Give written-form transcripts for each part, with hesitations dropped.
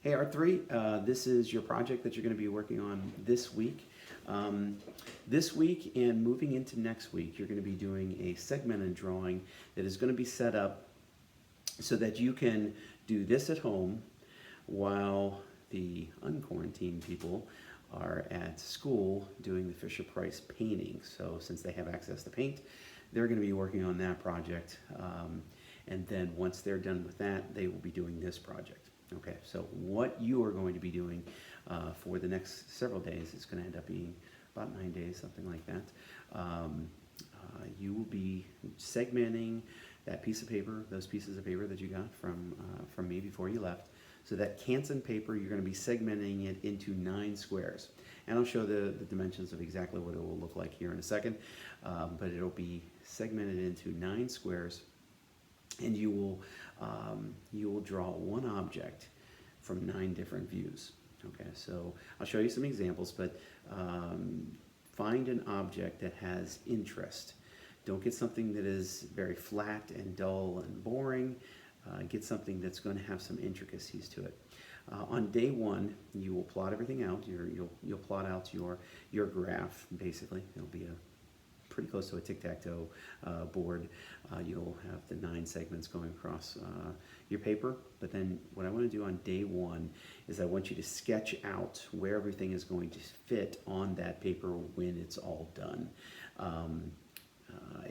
Hey R3, this is your project that you're going to be working on this week. This week and moving into next week, you're going to be doing a segmented drawing that is going to be set up so that you can do this at home while the unquarantined people are at school doing the Fisher-Price painting. So since they have access to paint, they're going to be working on that project. And then once they're done with that, they will be doing this project. Okay, so what you are going to be doing for the next several days, it's going to end up being about 9 days, something like that. You will be segmenting that piece of paper, those pieces of paper that you got from me before you left. So that Canson paper, you're going to be segmenting it into 9 squares. And I'll show the dimensions of exactly what it will look like here in a second. But it'll be segmented into 9 squares. And you will draw one object from 9 different views. Okay, so I'll show you some examples, but find an object that has interest. Don't get something that is very flat and dull and boring. Get something that's going to have some intricacies to it. On day 1, you will plot everything out. You'll plot out your graph. Basically, it'll be pretty close to a tic-tac-toe board. You'll have the 9 segments going across your paper. But then what I want to do on day 1 is I want you to sketch out where everything is going to fit on that paper when it's all done.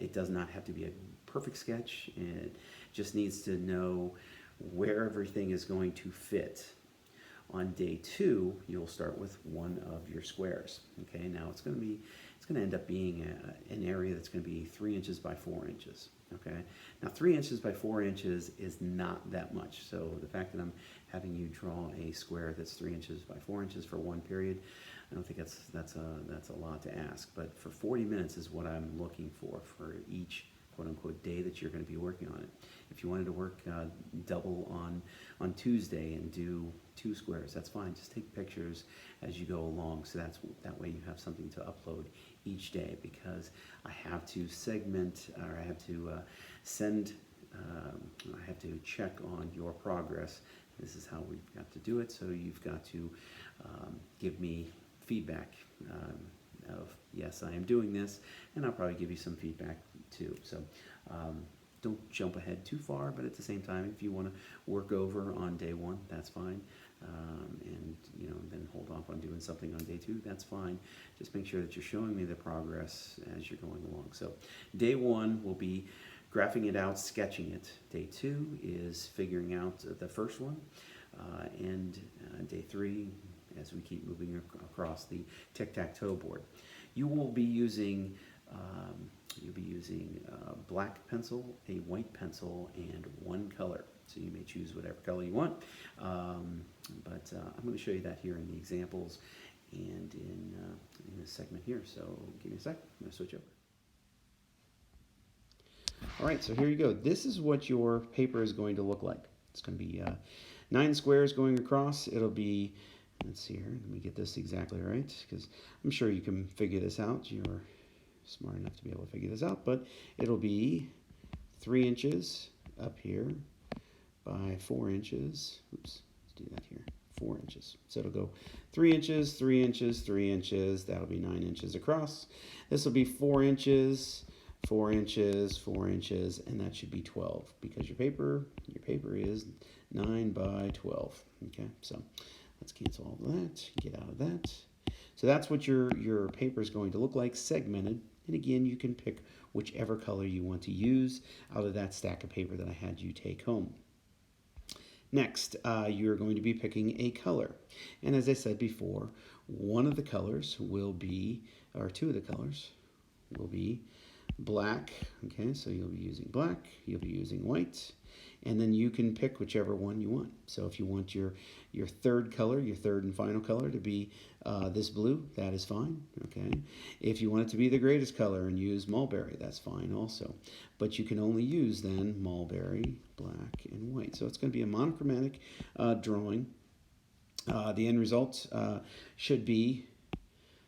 It does not have to be a perfect sketch. It just needs to know where everything is going to fit. On day 2, you'll start with one of your squares. Okay, now it's going to end up being an area that's going to be 3 inches by 4 inches. Okay, now 3 inches by 4 inches is not that much. So the fact that I'm having you draw a square that's 3 inches by 4 inches for one period, I don't think that's a lot to ask. But for 40 minutes is what I'm looking for each quote-unquote day that you're going to be working on it. If you wanted to work double on Tuesday and do 2 squares, that's fine. Just take pictures as you go along, so that way you have something to upload each day, because I have to segment, or I have to I have to check on your progress. This is how we've got to do it, so you've got to give me feedback of, yes, I am doing this, and I'll probably give you some feedback too. So don't jump ahead too far, but at the same time, if you want to work over on day 1, that's fine. And then hold off on doing something on day 2, that's fine. Just make sure that you're showing me the progress as you're going along. So day 1 will be graphing it out, sketching it. Day 2 is figuring out the first one. And day 3, as we keep moving across the tic-tac-toe board. You will be using black pencil, a white pencil, and one color. So you may choose whatever color you want. But I'm going to show you that here in the examples and in this segment here. So give me a sec. I'm going to switch over. All right, so here you go. This is what your paper is going to look like. It's going to be 9 squares going across. It'll be, let's see here, let me get this exactly right, because I'm sure you can figure this out. You're smart enough to be able to figure this out, but it'll be 3 inches up here by 4 inches. Oops, let's do that here. 4 inches. So it'll go 3 inches, 3 inches, 3 inches. That'll be 9 inches across. This will be 4 inches, 4 inches, 4 inches, and that should be 12, because your paper is 9 by 12. Okay, so let's cancel all of that, get out of that. So that's what your paper is going to look like, segmented. And again, you can pick whichever color you want to use out of that stack of paper that I had you take home. Next, you're going to be picking a color. And as I said before, one of the colors will be, or 2 of the colors will be black. Okay, so you'll be using black, you'll be using white, and then you can pick whichever one you want. So if you want your third color, your third and final color to be this blue, that is fine. Okay, if you want it to be the greatest color and use mulberry, that's fine also. But you can only use then mulberry, black, and white. So it's going to be a monochromatic drawing. The end result should be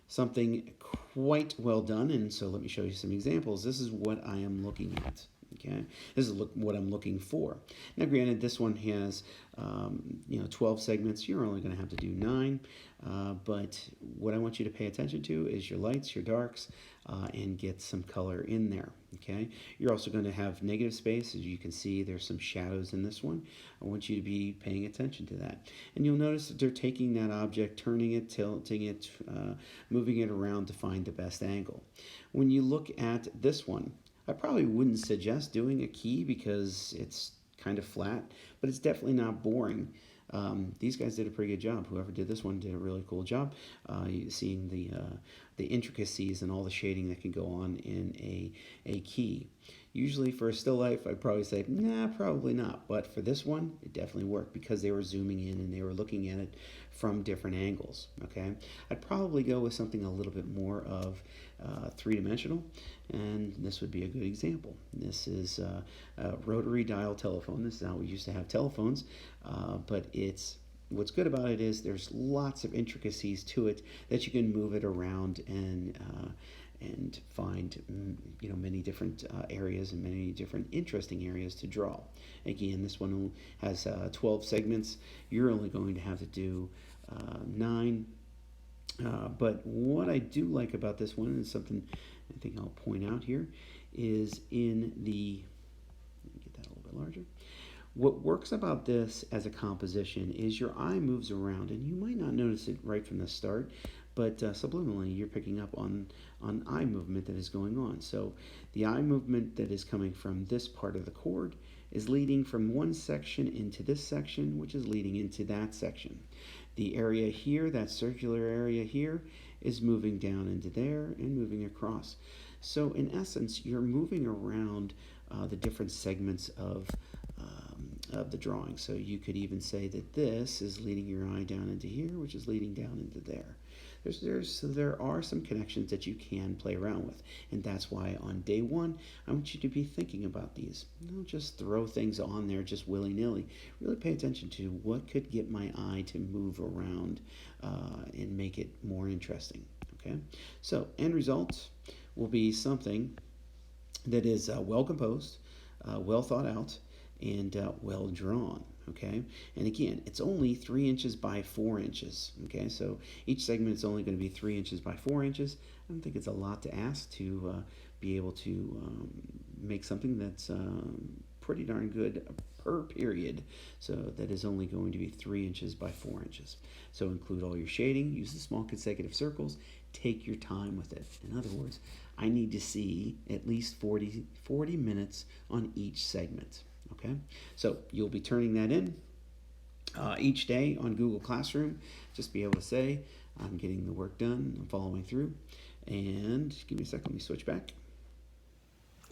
something quite well done, and so let me show you some examples. This is what I am looking at. Okay, this is what I'm looking for. Now, granted, this one has 12 segments. You're only going to have to do 9, but what I want you to pay attention to is your lights, your darks, and get some color in there. Okay, you're also going to have negative space. As you can see, there's some shadows in this one. I want you to be paying attention to that, and you'll notice that they're taking that object, turning it, tilting it, moving it around to find the best angle. When you look at this one, I probably wouldn't suggest doing a key because it's kind of flat, but it's definitely not boring. These guys did a pretty good job. Whoever did this one did a really cool job. Seeing the intricacies and all the shading that can go on in a key. Usually for a still life, I'd probably say, nah, probably not. But for this one, it definitely worked because they were zooming in and they were looking at it from different angles. Okay, I'd probably go with something a little bit more of three-dimensional, and this would be a good example. This is a rotary dial telephone. This is how we used to have telephones, but what's good about it is there's lots of intricacies to it that you can move it around and find many different areas and many different interesting areas to draw. Again, this one has 12 segments. You're only going to have to do 9. But what I do like about this one, and something I think I'll point out here, is in the, let me get that a little bit larger. What works about this as a composition is your eye moves around, and you might not notice it right from the start, but subliminally you're picking up on eye movement that is going on. So the eye movement that is coming from this part of the chord is leading from one section into this section, which is leading into that section. The area here, that circular area here, is moving down into there and moving across. So in essence, you're moving around the different segments of the drawing. So you could even say that this is leading your eye down into here, which is leading down into there. So there are some connections that you can play around with, and that's why on day 1 I want you to be thinking about these. Don't just throw things on there just willy-nilly. Really pay attention to what could get my eye to move around and make it more interesting. Okay, so end result will be something that is well composed, well thought out, and well drawn. Okay, and again, it's only 3 inches by 4 inches. Okay, so each segment is only going to be 3 inches by 4 inches. I don't think it's a lot to ask to be able to make something that's pretty darn good per period. So that is only going to be 3 inches by 4 inches. So include all your shading, use the small consecutive circles, take your time with it. In other words, I need to see at least 40 minutes on each segment. Okay, so you'll be turning that in each day on Google Classroom. Just be able to say, I'm getting the work done, I'm following through. And give me a second, let me switch back.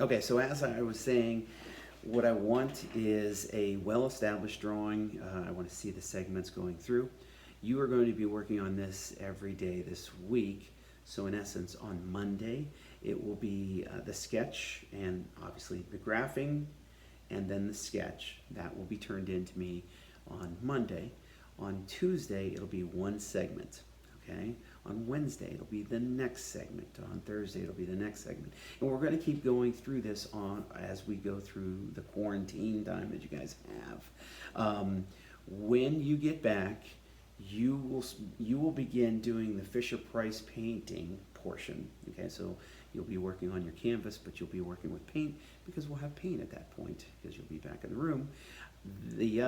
Okay, so as I was saying, what I want is a well-established drawing. I want to see the segments going through. You are going to be working on this every day this week. So in essence, on Monday, it will be the sketch and obviously the graphing, and then the sketch. That will be turned in to me on Monday. On Tuesday, it'll be one segment, okay? On Wednesday, it'll be the next segment. On Thursday, it'll be the next segment. And we're going to keep going through this as we go through the quarantine time that you guys have. When you get back, you will begin doing the Fisher-Price painting portion, okay? So you'll be working on your canvas, but you'll be working with paint because we'll have paint at that point because you'll be back in the room. The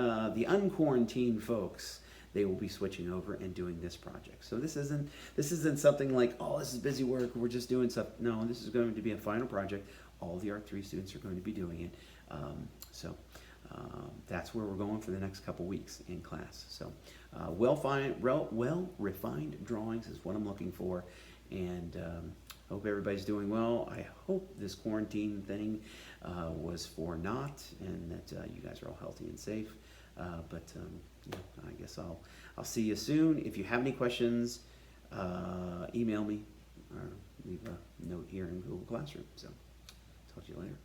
unquarantined folks, they will be switching over and doing this project. So this isn't something like, oh, this is busy work, we're just doing stuff. No, this is going to be a final project. All the Art 3 students are going to be doing it. That's where we're going for the next couple weeks in class. So well-refined drawings is what I'm looking for. And hope everybody's doing well. I hope this quarantine thing was for naught, and that you guys are all healthy and safe. I guess I'll see you soon. If you have any questions, email me or leave a note here in Google Classroom. So talk to you later.